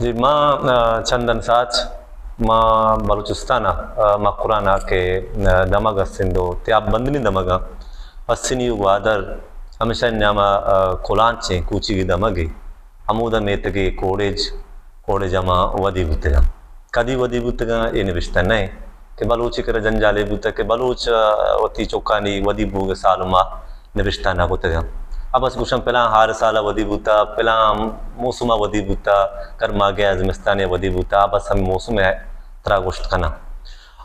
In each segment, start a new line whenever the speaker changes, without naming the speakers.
जी माँ चंदन साच माँ बलूचिस्तान माँ कुराना के दमगा सिंधो त्याब बंदनी दमगा अस्सिनी वादर हमेशा न्यामा कोलांचे कुची की दमगे अमूदा मेतगे कोडेज अमा वदी बुतेगा कदी वदी बुतेगा ये निविष्टा नहीं के बलूची कर जंजाले बुते के बलूच वती चौकानी वदी बुगे सालुमा निविष्टा ना बुतेगा अब अस गुशम पहला हार साला वदी बुता पहला मौसमा वदी बुता कर्मा गया ज़िमिस्तान वदी बुता बस हम मौसम है तरा गोश्त खाना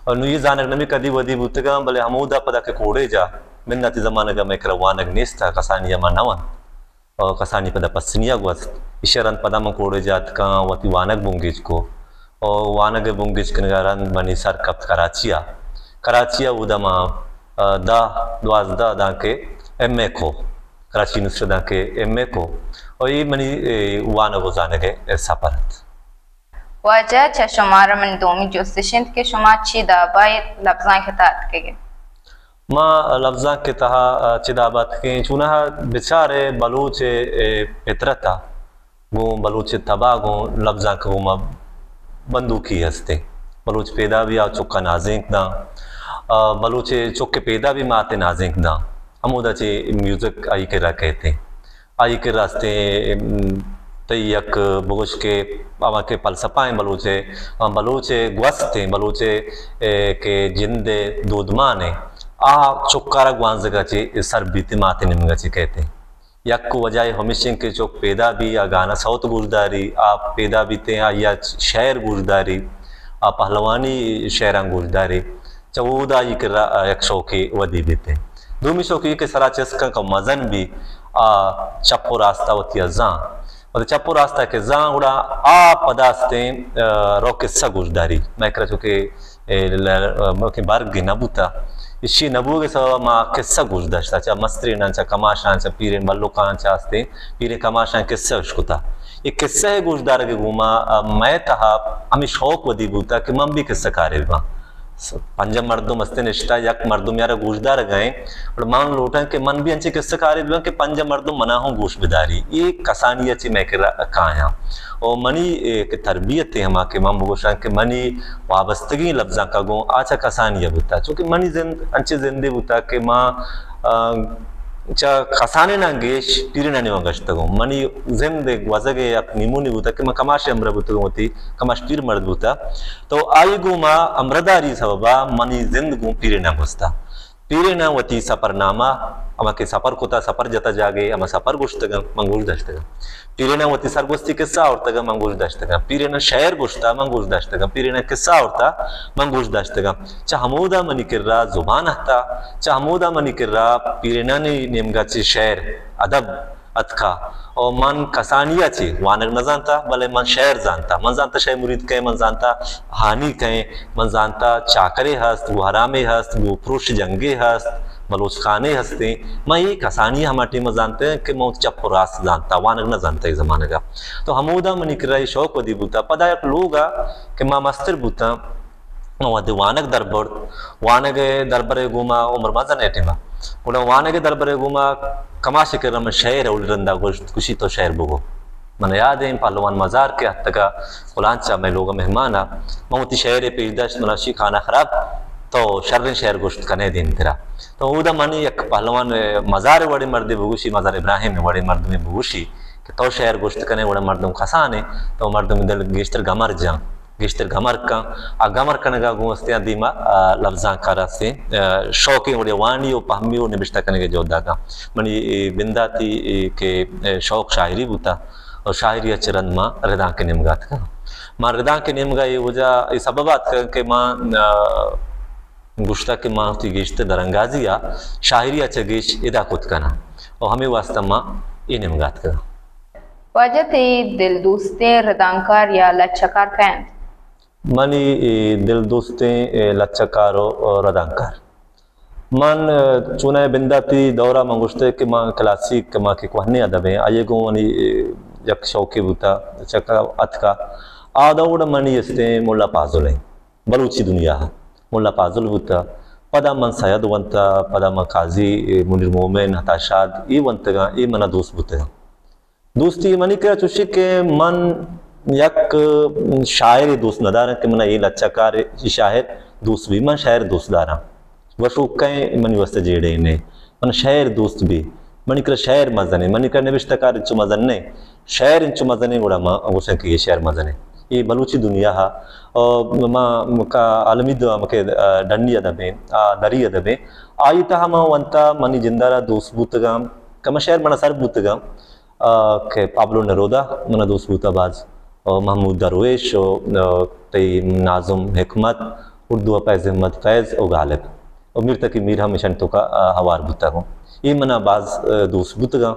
और नुई जानक नमी कदी वदी बुतगा भले हमूदा पदा के कोड़े जा मिन्ना ती ज़माने का मैं करवानक नेस्ता कसानिया मा नवन और कसानी पदा पसनिया गुआस इशारन पदा म कोड़े जात का वती वानक बुंगीज को और वानक बुंगीज के नगारन बनी सर कप कराचिया उदा मा दा द्वाज़दा दा के एम को कराची नुस्रदा के एम को और ये मनी वाना गुजाने के सपरत
वाजह च शमा र मन दोमी जोस्तिशिंद के शमा ची दाबाय लफ्ज़ां के तात के
माँ लफ्ज़ां के तहा चिदाबात के चुना बेचारे बलूच फितरता गो बलूच तबा गो लफ्ज़ां के गो बंदूकी हस्ते बलूच पैदा भी आ चुका नाजिक दा बलूच चुके पैदा भी माते नाजिक दा अमूदा चे म्यूज़िक आई के कहते आई के रास्ते तयक बोश के आवा के फलसफाएँ बलूचे ग्वस्ते बलूचे के जिंदे दूधमाने आ चुक्कारा ग्वांजगा चे सर बीते माते निमगा चे कहते यक को वजह हमेशा के चौक पैदा भी आ गाना सौत गुजदारी आ पैदा बीते आ या शहर गुजदारी आ पहलवानी शहरा गुजदारी चौदा ही के यक शौकी वदी बीते दूमी शौकी के सरा चस्का का मजन भी आ चप्पो रास्ता होती है जां और चप्पो रास्ता के जां उड़ा आ पदास्ते रो किस्सा गुजदारी मैं कह चुके के बार गिना बुता इसी नबू के सब माँ किस्सा गुजदाश्ता चा मस्त्री नांचा कमाशा चा पीरे मल्लुकां चा आस्ते पीरे कमाशा किस्सा उश्कुता ये किस्सा है गुजदार के घूमा मैं तहा हमें शौक वदी बुता कि मम भी किस्सा कारे बा पंजा मर्दों मस्ते निष्ठा यक मर्दों यारा गुजदार गए और मान लोटा के मन भी अंचे किस्से कार्य भी के पंजा मर्दों मना हो गोश बिदारी ये कसानी अच्छी मैं कहाँ और मनी के तरबियत है हम के मम गोशा के मनी वाबस्तगी लफ्ज़ा का गो आचा कसानिया बुता चूँकि मनी अंचे जिंदे बुता के माँ चा खसाने ना गेश पीरे ना निवा गश्त गो मनी जिंदे वजगे अक निमुनी बुता कि मैं कमाश अमर बुता होती कमाश पीर मर्द बुता तो आई गो माँ अमरदारी सबबा मनी जिंद गो पीरे ना गुस्ता पीरे ना वती सफरनामा अमा के सफर कोता सफर जता जागे अमा सफर गुश्तगा मंगूश दश्तगा पीरे ना वती सरगुस्ती किस्सा औरतगा मंगूश दश्तगा पीरे ना शहर गुश्ता मंगूश दश्तगा पीरे ना किस्सा औरता मंगूश दश्तगा चा हमूदा मनी किर्रा जुबान हता चा हमूदा मनी किर्रा पीरे ना ने नेमगा चे शहर अदब अतका और मन कसानिया चे वानक न जानता भले मन शहर जानता मन जानता शहर मुरीद कहे मन जानता हानि कहे मन जानता चाकरे हस्त वो हरामे हस्त वो पुरुष जंगे हस्त बलोच खाने हंसते मैं ये कसानी हमारे में जानते हैं कि मैं चप्पो रास जानता वानक न जानता इस ज़माने का तो हमूदा मन निकल शौक वदी बुता पदा एक लोग कि माँ मस्तर बुता वदी वानक दरबार गुमा उम्र मजा नेटिमा उड़ा वानक दरबार गुमा कमाश के रम शहर उलरंदा खुशी तो शहर बुगो मन याद है पहलवान मज़ार के हद तक कुलांचा में लोग मेहमान मोती शहर पेशदश मनाशी खाना खराब तो शर्र शहर गोश्त कने दिन तेरा तो उदा मनी एक पहलवान मज़ार बड़े मर्द बुगुशी मज़ार इब्राहिम में बड़े मर्द में बुगुशी कि तो शहर गोश्त कने बड़े मर्दों खसाने तो मर्दों में दल गेश्तर गमर जा गेश्तर गमर का आ गमर कने का गुस्तियाँ दीमा लफ्ज़ां कारा से शौक़ी उड़े वाणी और पहमी और निबिश्ता कने के जोधा का मनी बिंदाती के शौक शायरी बुता और शायरी अचरन माँ रदा के निमगात का माँ रदा के निमगा ये वजह इस सबबात के माँ गुश्ता के माँ थी गेश्त दरंगाजिया शायरी अच्छा गेश इदा खुद करना और हमें वास्ता माँ ये निमगात का
वजह थे दिल दोस्ते रदांकार या लच्छकार कैंत
मनी दिल दोस्ते लच्छकार और रदांकार मन चुनाए बिंदाती दौरा मंगुश्ते के माँ क्लासिक माँ के कहने अदब हैं आये गो मनी यक शौकी बुता चक्का अथ का आदौड़ मनी इसते मुल्ला पाजुल हैं बलूची दुनिया मुल्ला पाजुल बुता पदा मन सयद वंता पदा मन काजी मुनीर मोमेन हताशाद ई वंतगा ई मना दोस्त बुता दोस्ती मनी के चुशी के मन यक शायर दोस्त नदार के मना ये लच्चाकार शायर दोस्त भी मन शायर दोस्त दारा वशो कई मनी वस्त जेड़े ने मन शायर दोस्त भी मनी कर शायर मजने मनी कर निविष्टकार इंचु मजने शायर इंचु मजने गुड़ा मा वशे के ये शायर मजने ये बलूची दुनिया हा और मा का आलमी दो मके डंडी अदबे दरी अदबे आई ता हम वंता मनी जिंदारा दोस्त बुतगाम कम शायर मना सर बुतगाम के पाब्लो नरोदा मना दोस्त बुताबाज और महमूद दरवेश और तई नाजुम हिकमत उर्दू फैज़ अहमद फैज़ और गालिब और मीर तक मीर हमेशा तो का हवार बुतगा ये मना बाज दोस्त बुतगा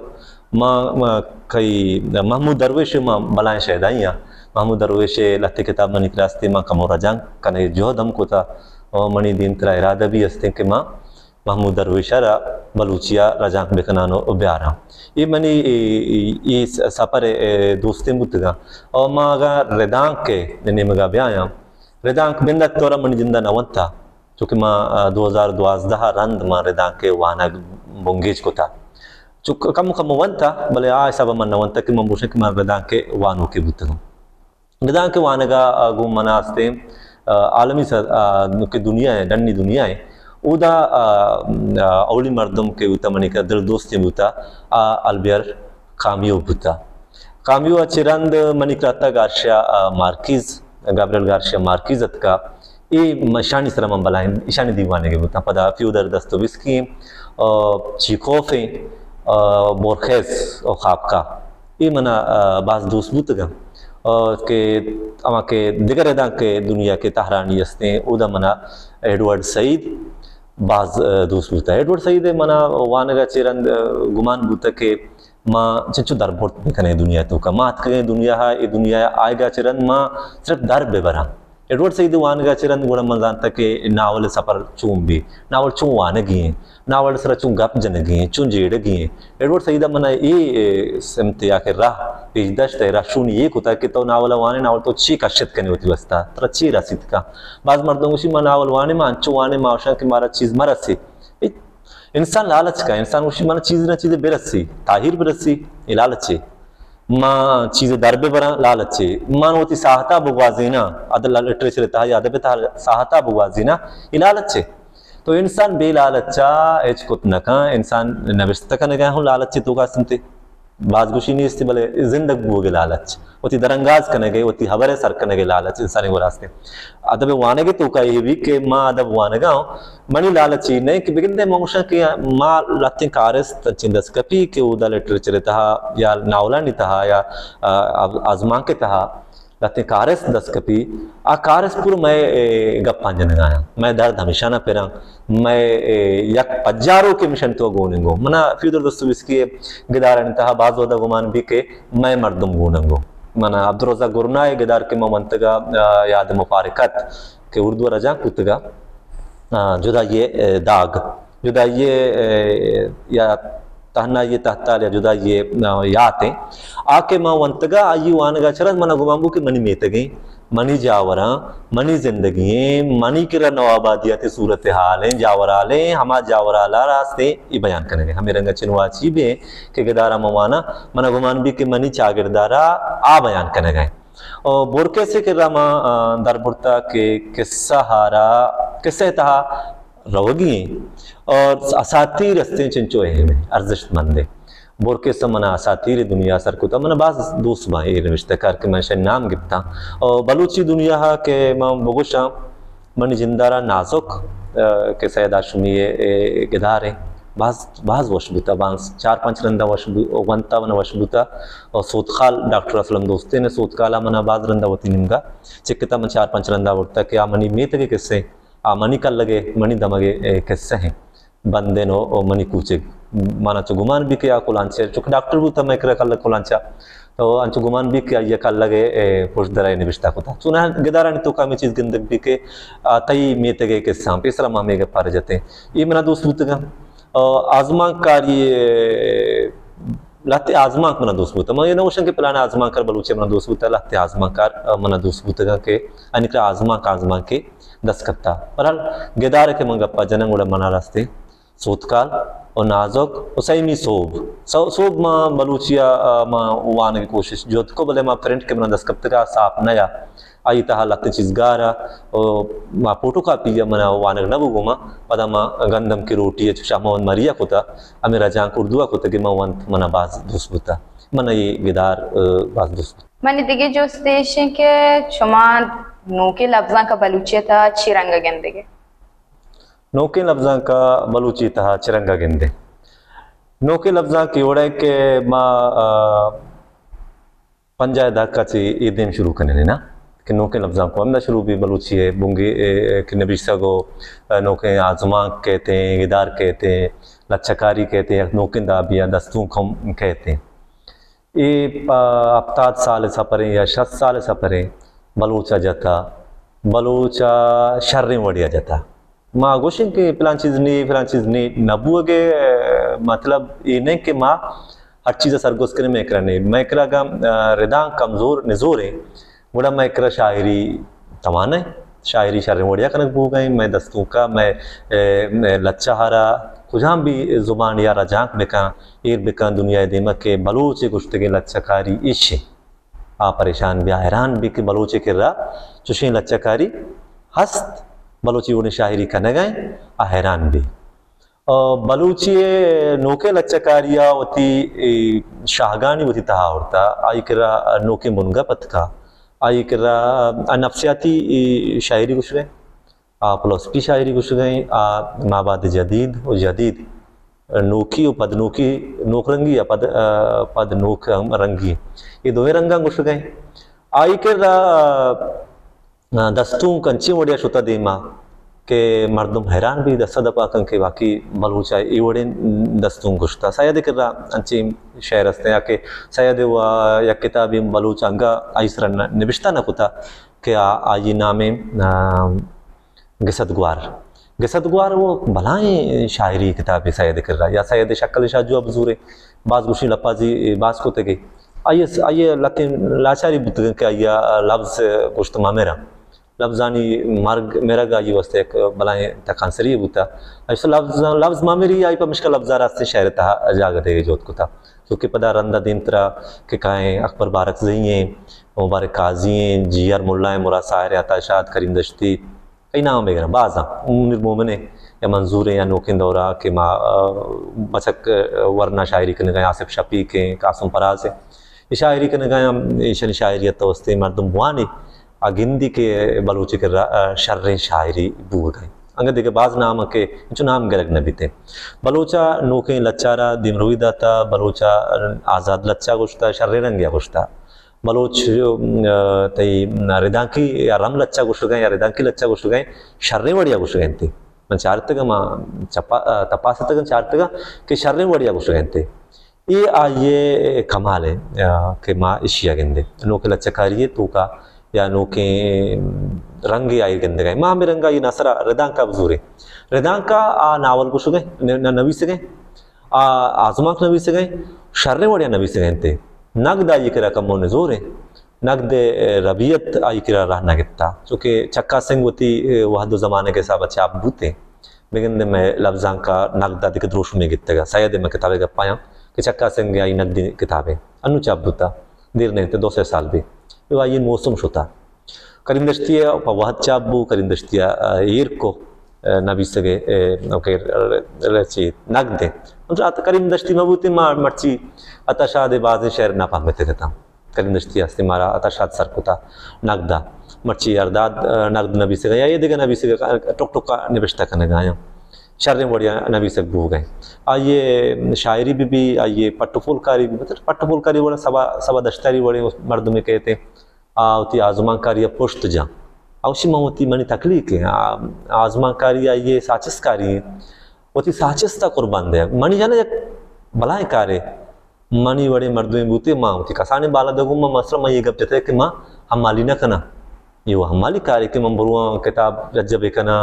माँ कई महमूद दरवेश माँ बलाएं शहदाइयाँ महमूद दरवेश लत्ते किताब मनी रास्ते माँ कमो रजांग कने जो दम को था और मनी दिन तरा इरादा भी हस्ते के माँ महमूद दरवेशारा बलूचिया रजांग बेकनानो ब्यारा ये मनी ये सफर दोस्ते मुतगा और माँ अगर रेदांग के ने मगा ब्याया रेदांग बिंदा तोरा मनी जिंदा नवंता चूँकि माँ 2012 रंद माँ रेदांग के वाना बोंगेज को था चुक कम कम वंता भले आ सब मन नवंता कि मम्बुशे कि माँ रेदांग के वानों के बुतगा रेदांग के वानगा गुम मनास्ते आलमी के दुनिया है डन्नी दुनिया है उदा औली मर्दम के उता मनी का दिल दोस्ती बुता अल्बियर कामियो बुता कामियो चिरंद मनी क्राता गार्शिया मार्किज गाब्रियल गार्शिया मार्किज का ये मशानी सरम बलाइन ईशानी दीवाने के बुता पदा फ्यूदर दस्तोविस्की चीखोफे बोरखेस और खापका ये मना बाज दोस्त बुतगा के अमा के दिगर अदा के दुनिया के तहरानी हस्ते उदा मना एडवर्ड सईद बाज दोस्त बुता एडवर्ड सईद मना वानगा चिरंद गुमान बुता के माँ चिंचु दरबोट बिकने दुनिया तो का मात के दुनिया है ये दुनिया आएगा चिरंद माँ सिर्फ दर बेबरा एडवर्ड सईद वानगा चिरंद गुड़ा मजान तक के नावल सफर चूम भी नावल चूं वाने गिए नावल सर चूं गप जन गिए चूं जेड़ गिए एडवर्ड सईद मना ये समते आके राह पेज दश्त है राशून ये कुता कि तो नावल वाने नावल तो ची कश्यत करने होती वस्ता तर ची रसीद का बाज मर्दों उसी मां नावल वाने मां अंचु वाने मां औशा के मारा चीज मरसी इंसान लालच का इंसान उसी माना चीज ना चीजें बेरसी ताहिर बेरसी ये लालच माँ चीज़ें दरबे बरा लालचे मान होती साहता बुगवाजीना अदल लिटरेचर था या अदब था साहता बुगवाजीना ये लालचे तो इंसान बे लालचा एच कुत नका इंसान नविश्त का नगा हूँ लालचे तो का सुनते बाजगुशी नहीं इससे भले जिंदगी बोगे लालच होती दरंगाज करने गए होती हवरे सर करने गए लालच इंसानी वो रास्ते अदब वाने के तो का ये भी के माँ अदब वाने गाँव मनी लालची नहीं कि बिगड़ते मोक्षा के माँ लाते कारिस चिंदस कपी के उदा लिटरेचर था या नावला नहीं था या आजमा के था लाते कारिस दस कपी आ कारिस पूरा मैं गप्पा जन गाया मैं दर्द हमेशा ना पेरा मैं यक पज्जारों के मिशन तो गोनेंगो मना फ्यूदर दोस्तों इसकी गिदार था बाज वदा गुमान भी के मैं मर्दम गोनेंगो मना अब्दुल रज़ाक गुरनाए गिदार के मंतगा याद मुफारिकत के उर्दू रजा कुतगा जुदा ये दाग जुदा ये या तहना ये तहताल या जुदा ये याते आके माँ वंतगा आयु वानगा चरन मना गुमांबू के मनी मेत गई मनी जावरा मनी जिंदगी मनी किरा नवाबादियाती सूरत हाल हैं जावराले हमा जावराला रास्ते ये बयान करेंगे हमें रंगा चिनवा चीबे के गदारा मवाना मना गुमान भी के मनी चागिरदारा आ बयान करेंगे और बोरके से किरा माँ दरबुरता के किस्सा हारा किस्से तहा रहोगी और असातीर रस्ते चिंचो है में अर्जशमंदे बोरके समना असातीर दुनिया सर को मना बाज दोस्त माँ ये रिश्ते कर के मैं नाम गिफ्ता और बलूची दुनिया के माँ बगुशा मनी जिंदारा नाजुक के सैयद आशमी गिदारे बाज वशबुता बांस 4-5 रंदा वशबु वंता वन वशबुता और सोतखाल डॉक्टर असलम दोस्ते ने सोतकाला मना बाज रंदा वती निमगा चिक्कता मन 4-5 रंदा उठता कि आ मनी मेत के किस्से आ मनी कल लगे मनी दमगे किस्से हैं बंदे नो और मनी कूचे माना चो गुमान भी किया कुलांचे चुक डॉक्टर भी तम एक कल कुलांचा तो अंचो गुमान भी किया ये कल लगे पुरुष दराय निविष्टा को था चुना गिदारा तो का में चीज गंदग भी के तई मेते गए के सांप इसरा मामे के पार जाते ये मेरा दोस्त बुतगा आजमा कार्य लाते आजमा मना दोस्त बुता मैं ये नोशन के प्लान आजमा कर बलूचे मना दोस्त बुता लाते आजमा कर मना दोस्त बुता के अनिक्रा आजमा के दस कत्ता परल गेदार के मंगप्पा जनंग उड़ा मना रास्ते सोतकाल और नाजुक और सही सोब माँ बलूचिया माँ वान की कोशिश जो को बोले माँ प्रिंट के मना दस कत्ता का साफ नया आई तहा लाते चीज गारा और माँ फोटो कापी या मना वानक न बुगुमा पदा माँ गंदम की रोटी है शामोन मरिया कोता अमेरा जांक उर्दुआ कोता कि माँ वंत मना बाज दोस्त बुता मना ये गिदार बाज दोस्त
मैंने दिखे जो स्टेशन के शुमा नोके लफ्ज़ां का बलूचिया था चिरंगा गेंदे
नोके लफ्ज़ां का बलूची था चिरंगा गेंदे नोके लफ्ज़ां की ओढ़े के माँ पंजाय दाका ची ये दिन शुरू करने लेना कि नोके लफ्ज़ां को हमदा शुरू भी बलूची है बुंगी कि नबिस्ता को नोके आजमा कहते हैं गिदार कहते हैं लच्छकारी कहते हैं नोके दाबिया दस्तों को कहते हैं ये अफ्ताद साल सपरें या 60 साल सपरें बलूचा जाता बलूचा शर्रें वड़िया जाता माँ गोशिन के फिलान चीज़ नहीं नबू के मतलब ये नहीं कि माँ हर चीज़ सरगोश करने में करने मैं करा का रिदा कमज़ोर नज़ोर है बड़ा मैं करा शायरी तमाना है शायरी शर्रें वड़िया कनक बू गई मैं दस्तों का मैं लच्चा हारा कुजाम भी ज़ुबान या रजाक बेका एर बेका दुनिया दिमक के बलूचे गुश्तगे लच्छकारी इश्े आ परेशान भी हैरान भी कि बलूचे कर रहा चुशे लच्छकारी हस्त बलूची उन्हें शायरी का न गए आ हैरान भी बलूची नोके लच्छकारिया होती शाहगानी होती तहा होता आई करा नोके मुनगा पतका आई करा नफ्सियाती शायरी कुछ गए फिलोसफी शायरी कुछ गए माबाद जदीद और जदीद नोकी और पदनोकी नोक रंगी या पद नोक रंगी ये दोहे रंगा कुछ गए आई कर दस्तों कंची वड़िया शुता देमा के मर्दम हैरान भी दस्ता दपा कंके बाकी बलूचा ये वड़े दस्तों गुश्ता शायद कर रहा अंची शहर हस्ते आके शायद हुआ या किताबी बलूचा अंगा आइसरा निबिश्ता न कुता के आई नामे गिसतगवार वो भलाएं शायरी किताबें शायद कर रहा या शायद शक्ल शाह जो अबजूरे बाज गुशी लपाजी बाज को तगे आइए लकिन लाचारी बुतगन के आइया लफ्ज़ गुश्तमा मेरा लफ्ज़ानी मार्ग मेरा गा ये वस्ते एक भलाएं तकांसरी बुता ऐसा लफ्ज़ मामेरी आई पर मुश्किल लफ्ज़ा रास्ते शहर तहा जाग देगे जोत को था क्योंकि पदा रंदा दिन तरह के काएँ अकबर बारक जइए मुबारक काजिए जियर मुल्ला मुरा सायर अताशाद करीम दश्ती कई नाम वगैरह बाज़ा निर्मोमने या मंजूर या नोकिन दौरा के माँ बचक वरना शायरी के नगाए आसिफ शफी के कासम फराज है ये शायरी के नगाए ईशन शायरियत तो वस्ते मर्दम बुआनी अगिंदी के बलूची के शर्रें शायरी बू गए अंगे देखे बाज नाम के जो नाम गरग नबी थे बलूचा नोके लच्चारा दिमरुई दाता बलूचा आज़ाद लच्चा गुश्ता शर्रे रंग या गुश्ता बलोच तई रिदांकी या रम लच्चा गुश गए या रिदांकी लच्चा गुश गए शर्रे वड़िया गुश गए थे मन चार तक माँ तपास तक चार तक के शर्रे वड़िया गुश गए थे ये ये कमाल है कि माँ इशिया गेंदे नोके लच्चा कारिये तो का या नोके रंग आई गेंदे गए माँ में रंगा ये नसरा रिदांका बजूरे रिदांका नावल गुश गए नबी से गए आजमाक नबी से गए शर्रे वड़िया नबी से गए थे नगद आई करा कमो नजोर है नगद रबियत आई करा रहना गिता चूँकि चक्का सिंह होती वह दो ज़माने के साथ अच्छा आप बूते बेगंदे में लफ्ज़ां का नगदा दिख द्रोश में गितेगा शायद मैं किताबें का पाया कि चक्का सिंह आई नगदी किताबें अनु चाप बूता देर नहीं थे 200 साल भी तो आई मौसम शुता करीम दश्तिया वह चाबू करीम दश्तिया ईर को नबी सगे नगदे करीम दश्ती मबूती मार मर्ची अतशाद बाज शहर ना पामे थे कहता करीम दश्ती हस्ते मारा अतशाद सर कुता नगदा मर्ची अरदाद नगद नबी से गया ये देगा नबी से टुक टुक का निबश्ता करने गया शर्रें बढ़िया नबी से बू गए आइए शायरी भी आइए पट्टफुलकारी भी मतलब पट्टफुलकारी बड़ा सवा दश्तारी बड़े मर्द में कहते आवती आजमाकारी पुश्त जा अवश्य मोती मनी तकलीफ है आजमाकारी आइए साचिसकारी होती साचिस्ता कुर्बान दे मनी जाने भलाएं कारे मनी बड़े मर्द में बूते माँ होती कसाने बाला दगू माँ मसला मैं ये गप देते कि माँ हम माली ना कना ये वो हमारी कार्य के मम्बरुआ किताब रज्जब कना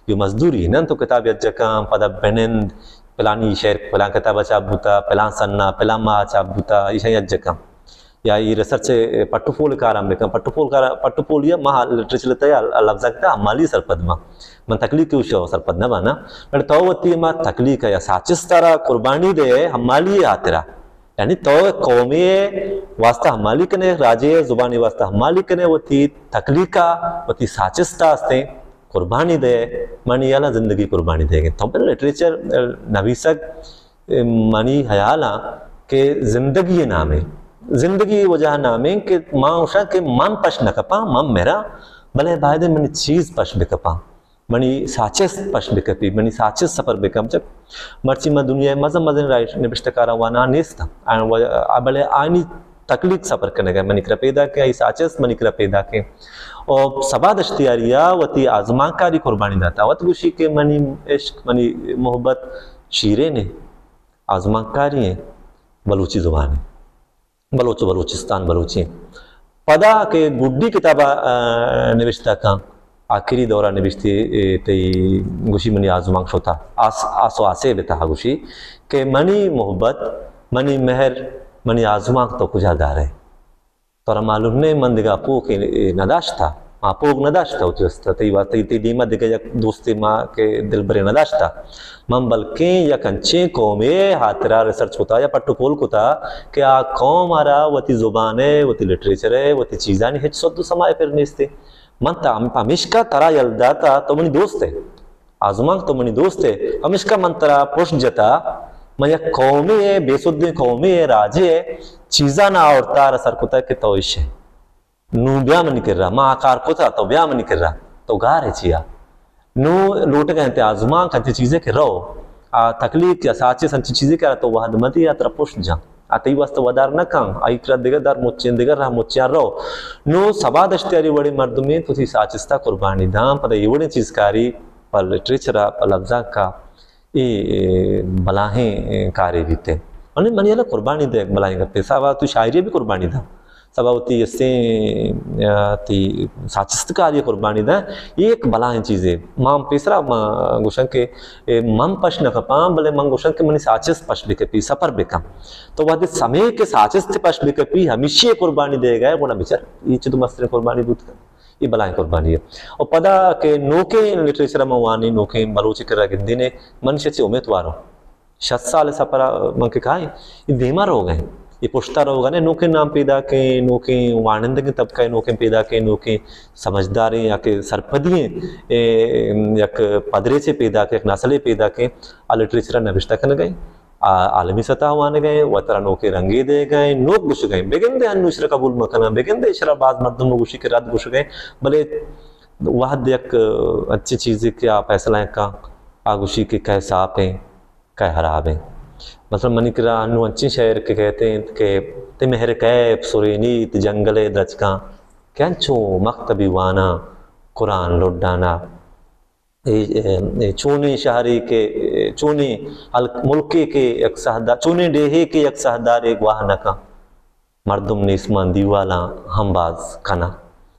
ये मजदूरी है ना तो किताब यज्जा का पदा बेनंद पलानी शेर पला किताब चाप बुता पला सन्ना पला मा चाप बुता इसे अज्जका या ये रिसर्च पट्टुपोल काराम बेकम पट्टुपोल या महा लिटरेचर तया लफ्ज़ का अमाली सरपदमा मन तकलीफ के उशो सरपदना बना पर तो वती मा तकलीफ या साचिस्तारा कुर्बानी दे हमाली आतरा यानी तो कौमी वास्ता हमाली कने राजे जुबानी वास्ता हमाली कने वती तकलीफ का वती साचिस्ता आस्ते कुर्बानी दे मनी याला जिंदगी कुर्बानी देंगे तो पर लिटरेचर नवीसक मनी हयाला के जिंदगी नामे जिंदगी वजह नामे के माँ उषा के मन पश न कपा मम मेरा भले बायदे मनी चीज पश बिकपा मनी साचिस पश बिकपी मनी साचिस सफर बिकम जब मर्ची में दुनिया मजा मजन राइट निबिष्टकारा वाना नेस्ता भले आनी तकलीफ सफर करने गए मनी कर पैदा के आई साचिस मनी कर पैदा के और सबाद अश्तियारिया वती आजमाकारी कुर्बानी दाता वत गुशी के मनी इश्क मनी मोहब्बत शीरे ने आजमाकारी है बलूची जुबान बलूचिस्तान बलूची पदा के गुड्डी किताबा निविष्टा का आखिरी दौरा निविष्टी तई गुशी मनी आजमांग होता आसो आसे बेता गुशी के मनी मोहब्बत मनी मेहर मनी आजमांग तो कुछ आगार है तोरा मालूम ने मंदिगा पो के नदाश था पोग नदाश था उतरस्ता तई बात तई दीमा दिखे या दोस्ती माँ के दिल भरे नदाश था मम बल्कि या कंचे कौमे हाथरा रिसर्च होता या पट्टुपोल को था कि आ कौम आरा वती जुबान है वती लिटरेचर है वती चीज़ा नहीं है सद्दु समाये फिर निस्ते मन ता हमेशा तरा यलदा था तो मनी दोस्त है आजमांग तो मनी दोस्त है हमेशा मन तरा पुष्ट जता मैं या कौमे है बेसुद्ध कौमे है राजे है चीज़ा ना और तार असर को था कि तोइश है नू ब्याह मन कर रहा माँ आकार को था तो ब्याह मन कर रहा तो गार है चिया नू लोट कहते आजमा कहते चीजें के रहो तकलीफ या साचे संची चीजें क्या तो वह मती या तरफ पुष्ट जा आते वास्तव वदार न काम आई कर दिगर दार मुच्चें दिगर रहा मुच्चियार रहो नू सबाद अश्तियारी बड़ी मर्द में तो थी साचिस्ता कुर्बानी दाम पर ये बड़ी चीज कारी पर लिटरेचर पर लफ्जा का ये बलाहें कार्य भी थे मने मनी वाला कुर्बानी दे बलाहें करते सावा तू शायरी भी कुर्बानी दा सबावती ऐसे ती साचिस्त कार्य कुर्बानी दा ये एक बलाहें चीज़ें माम पेसरा गुशन के मम पश न कपाम भले मंग गुशन के मनी साचिस्त पश बिकपी सफर बिकम तो वह समय के साचिस्त पश बिकपी हमेशा कुर्बानी दे गए वो ना बिचार ये चीज़ मस्तर कुर्बानी दूध का ये बलाएं कुर्बानी है और पदा के नोके लिटरेचर में वानी नोके बलोची कर गिंदी ने मनुष्य से उम्मीदवारों 60 साल सफरा मन के कहा ये बीमार हो गए ये पुश्ता होगा ने नोके नाम पैदा के नोके आनंद के तबका नोके पैदा के नोके समझदार या के सरपदिए यक पदरे से पैदा के नस्लें पैदा के लिटरेचर नविष्टा करने गए आलमी सतह वाने गए वतरा नोके रंगे दे गए नोक गुश गए बेगंदे अनुश्र कबूल मकना बेगंदे शराबाज मर्दम गुशी के रात गुश गए भले वह देख अच्छी चीज़ें क्या फैसला का आगुशी के कह साप हैं कह हराब हैं मतलब मनिकरा अनु अच्छी शहर के कहते हैं कि ते मेहर कैब सुरेनीत जंगले दचका कैंचो मकतबी वाना कुरान लुड्डाना चूनी शहरी के चूनी मुल्के के एक सहदा चूनी डेहे के एक सहदार एक वाहन का मर्दुम निस्मान दीवाला हमबाज खाना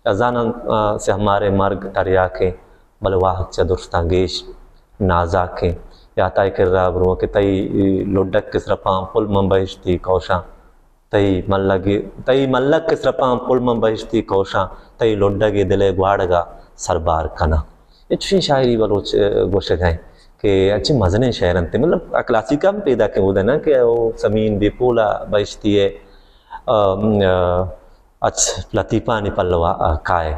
अजान से हमारे मर्ग तरिया के बलवाह चदुरस्ता गेश नाजा के या तय कर रहा ब्रो के तई लोडक किस रपाम पुल मंबहिश्ती कौशा तई मल्लक किस रपाम पुल मंबहिश्ती कौशा तई लोडगे दिले ग्वाड़गा सरबार कना अच्छी शायरी बलोच गोश गए कि अच्छे मजने शहर अंते मतलब क्लासिका में पैदा के होता है ना कि वो जमीन बेपोला बहिश्ती है लतीफ़ा निपलवा काए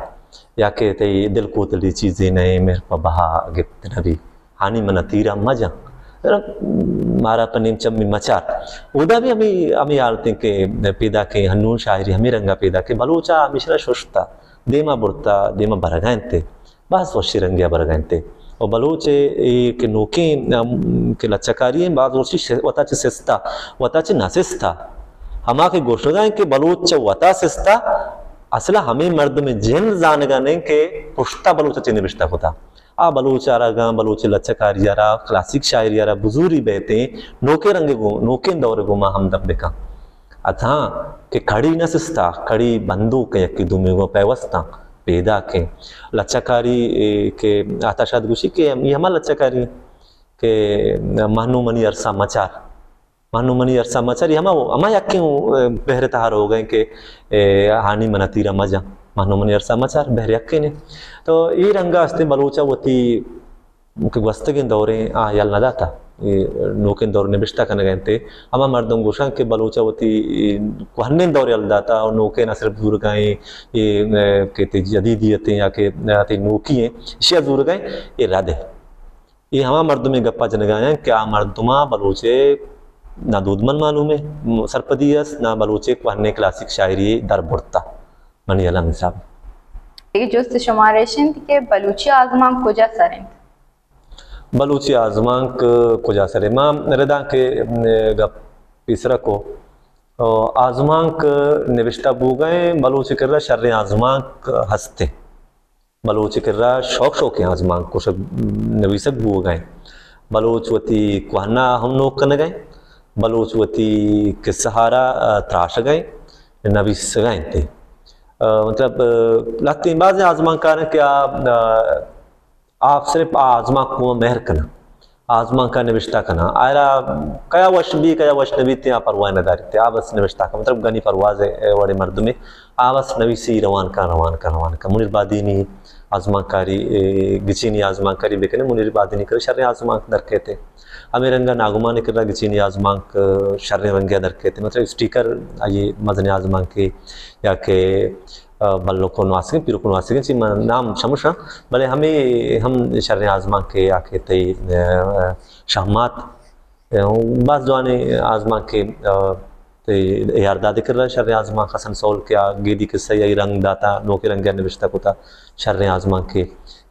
या के तई दिल को तली चीज़ें नए मेरे पर बहा गिफ्त नबी हानि मन तीरा मजा मारा पनीम चम्मी मचार उदा भी हमें आलते के पैदा के हनून शायरी हमें रंगा पैदा के बलोचा मिश्रा शुष्ता देमा बुरता देमा बरगानते बस वशी रंगिया बरगानते और बलोचे के नोके के लच्चकारी बात वर्षी वताचे सिस्ता वताचे नासिस्ता हमा के गोशगाएं के बलोच वता सिस्ता असला हमें मर्द में जिन जानगाने के पुश्ता बलोचा चिन्ह बिश्ता होता आ बलूचारा गा बलूच लच्चकारी यारा क्लासिक शायर यारा बुजूरी बहते नोके रंगे गो नोके दौरे गुमा हम दब देखा अथा के खड़ी न सिस्ता खड़ी बंदूक यकी दुमे गो पैवस्ता पैदा के लच्चकारी के आताशाद गुशी के ये हमारा लच्चकारी के महनू मनी अरसा मचार महनू मनी अरसा मचार ये हमा यक्के बहरे तहार हो गए के हानि मना तीरा मजा महनू मनी अरसा मचार बहरे यक्के ने तो ये रंगा अस्ते बलूचा वती के वस्तगे दौरे यल न दाता नोके दौर निबिश्ता करने गए थे हमा मर्दों गोशा के बलूचा वती कुहन्ने दौरे यल दाता और नोके न सिर्फ दूर गए ये के जदीदियतें या के नोकी हैं इशिया दूर गए ये राधे ये हमा मर्दों में गप्पा जन गए क्या मर्दुमा बलूचे ना दूधमन मालूम है सरपदियस ना बलूचे कुहन्ने क्लासिक शायरी दर बुड़ता मनी अलम साहब
ये जो शुमारेशन के बलूची आजमां कुजा सरें
बलूची आजमांक कुजा सरे मां रदा के गप तीसरा को आजमांक निविष्टा बू गए बलूची कर रहा शर्र आजमांक हंसते बलूची कर रहा शौक आजमांक कुछ नवीसक बू गए बलूचवती कुहना हम लोग कन गए बलूचवती के सहारा त्राश गए नवीस गए थे मतलब लगती बाज आजमांक का क्या आप सिर्फ आजमा को मेहर करना आजमा का निविष्टा करना आयरा कया वश नबी थे आप परवाह नदारी थे आबस निविष्टा का मतलब गनी परवाज वड़े मर्द में आबस नबी सी रवान का मुनिर बादीनी आजमा कारी गिचीनी आजमा कारी बेकने मुनिर बादीनी कर शर्र आजमा दरके थे हमें रंगा नागुमा ने कर गिचीनी आजमा शर्र रंगिया दरके थे मतलब स्टिकर ये मजने आजमा के या के बल्लो को नवासिक पीरो को नवासिक ची नाम शमशा भले हमें हम शर्र आजमा के आके तई शाहमात बास जवाने आजमा के यार दादे कर रहा शर्र आजमा खसन सोल क्या गेदी के सही रंग दाता नोके रंग निविष्टा को था शर्र आजमा के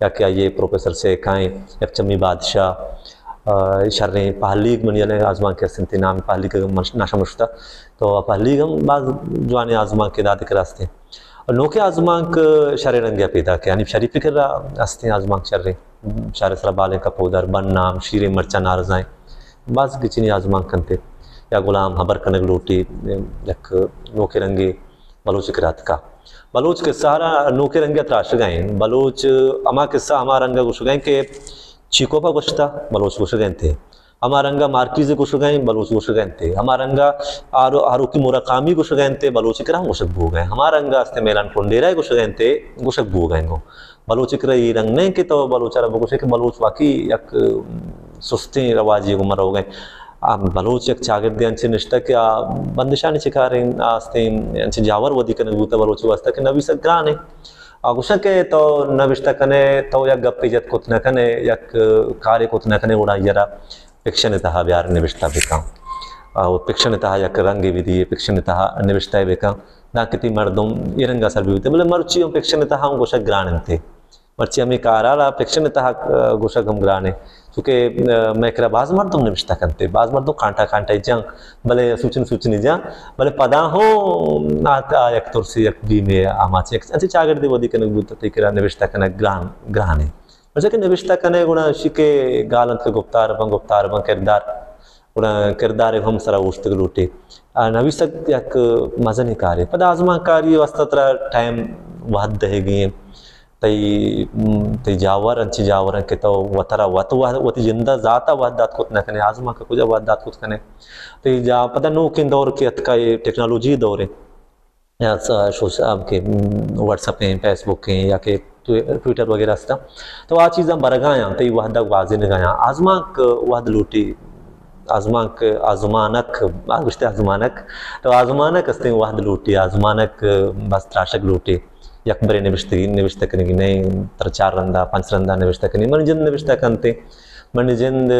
या क्या ये प्रोफेसर से काएं एक चमी बादशाह शर्र पहली बनिया आजमा के सिंती नाम पहली का नाशा मुश्ता तो पहली हम बाज जवाने आजमा के दादे कर रास्ते नोके आजमांक शर्र रंगिया पैदा के यानी शरीफ फिक्र हस्ते आजमांक शर्र सरा बाले का पौधर बन नाम शीरे मरचा नारजाएं बाज गिचनी आजमांक कनते या गुलाम हबर कनक लोटी यक नोके रंगे बलोच करात का बलोच के सहारा नोके रंगे त्राश गए बलोच अमा किस्सा हमारा रंगा गुश गए के चिकोपा गुश्ता बलोच गुश गए थे हमारा रंगा मार्किज गुश गए बलोच गुश गए थे हमारा रंगा आरो की मुराकामी गुश गए थे बलोच कर गुशक बू गए हमारा रंगा अस्ते मेलान कुंडेरा गुश गए थे गुशक बू गए गो बलोच कर ये रंग नहीं के तो बलोचारा गुश के बलोच वाकई यक सुस्ती रवाजी गुमर हो गए बलोच एक चागिर्दे अंचे निष्ठा के बंदिशानी चिकारे आस्ते अंचे जावर वदी कने बूता बलोच वास्ता के नबी सग्राने गुशा के तो नविष्टा कने तो यक गप्पे जत कुतना कने यक कार्य कुतना कने उड़ा यरा पिक्शन तहा ब्यार निविष्टा बेका और पिक्शन तहा यक रंगे विधि पिक्शन तहा निविष्टा बेका ना कितनी मर्दों ये रंगा सर भी होते मतलब मर्चियों पिक्शन तहा गोशा ग्राण थे मर्ची हमें कारा पिक्शन तहा गोशा गम ग्राने चूँकि मैं करा बाज मर्दों निविष्टा करते बाज मर्दों कांटा जंग भले सूचन जा भले पदा हो आता यक तुरसी यक भी में आमाचे अच्छे चागर दे वदी कने बुत करा निविष्टा कने ग्राने मतलब कि निविष्टा कने गुणा शिके गालंत के गुप्तार बं किरदार हम सरा उष्ट लूटे नविष्टक यक मजनी कार्य पद आजमा कार्य वस्तत्र टाइम वाद दहेगी तई जावर अंची जावर के तो वतरा वती जिंदा जाता वादात कुछ न कने आजमा का कुछ वादात कुछ कने तई जा पता नो किन दौर के अत का ये टेक्नोलॉजी दौर है या सोशल के व्हाट्सएप पे फेसबुक के या के ट्विटर वगैरह था तो आ चीज़ बरगाया तई वहदा वाजे न गया आजमा वहद लूटी आजमाक आजमानक आजमानक तो आजमानक अस्ते वहद लूटी आजमानक बस त्राशक लूटी यकबरे निविष्ट कनेगी नहीं तर 4 रंदा 5 रंदा निविष्ट कनी मन जिंद निविष्ट कंते मन जिंद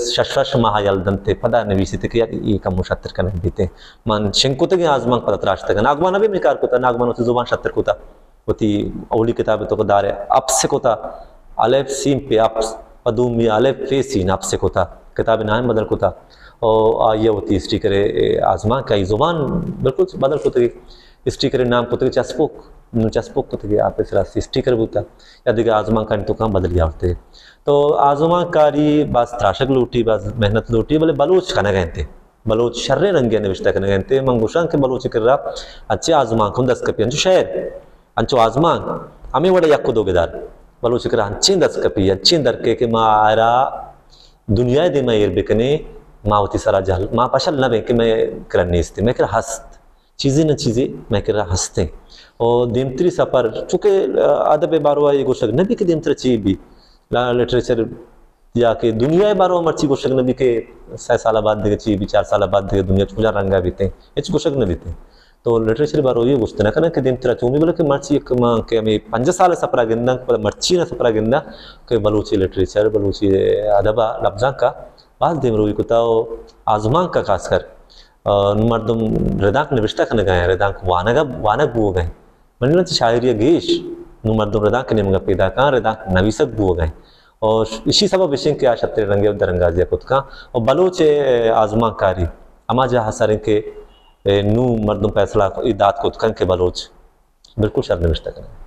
शशश महायल दंते पदा निविसित के ये का मुशत्तर कने बीते मन शंकुत के आजमा पदा त्राश तक नागमान भी मिकार कोता नागमान से जुबान शत्तर कोता होती औली किताब तो दार है अप से कोता अलेफ सीम पे अप पदूमी अलेफ फे सीन अप से कोता किताब नाम बदल कोता और ये होती स्टिकर आजमा का जुबान बिल्कुल बदल कोता स्टिकर नाम कोता चस्पोक कोता आप इस रास्ते स्टिकर बोता या दिगा आजमा का तो काम बदल जाते तो आजमा कारी बस त्राशक लूटी बस मेहनत लूटी बोले बलोच खाना गए थे बलोच शर्रे रंगे निविष्टा करने गए थे मंगोशां के बलोच कर रहा अच्छे आजमा खुद 10 कपी अंचो शहर अंचो आजमा हमें वड़े यक्को दोगेदार बलोच कर अच्छी 10 कपी अच्छी दरके के मारा दुनिया दे मैं एर बेकने मावती सरा जहल माँ पशल न बे कि मैं करने इसते मैं कर हस्त चीज़ें न चीज़ें मैं कर हंसते और दिमत्री सफर चूँकि अदब बारो ये गोशक नबी के दिमत्र ची भी लिटरेचर या कि दुनिया बारो मर्ची गोशक नबी के 6 साल बाद देखे ची भी 4 साल बाद देखे दुनिया चूजा रंगा बीते इच गोशक न बीते तो लिटरेचर बारो ये गोश्त ना करना कि दिमत्र चूमी बोले कि मर्ची एक माँ के हमें 5 साल सपरा गिंदा मर्ची ना सपरा गिंदा कि बलूची लिटरेचर बलूची अदबा लफ्ज़ा का बात देम रोई कुताओ आज़मान का खासकर मर्दम रदाक निविष्टा करने गए रदाक वानक बुओ गए मन शायरी गेश नु मर्दम रदाक ने मंगा पैदा का रदाक नवीसक बुओ गए और इसी सबब विषय के आशत्रे रंगे दरंगाजिया खुद का और बलोच आज़मा कारी अमा जहाँ हसरें के नू मर्दम फैसला इदात खुद के बलोच बिल्कुल शर्म निविष्टा करें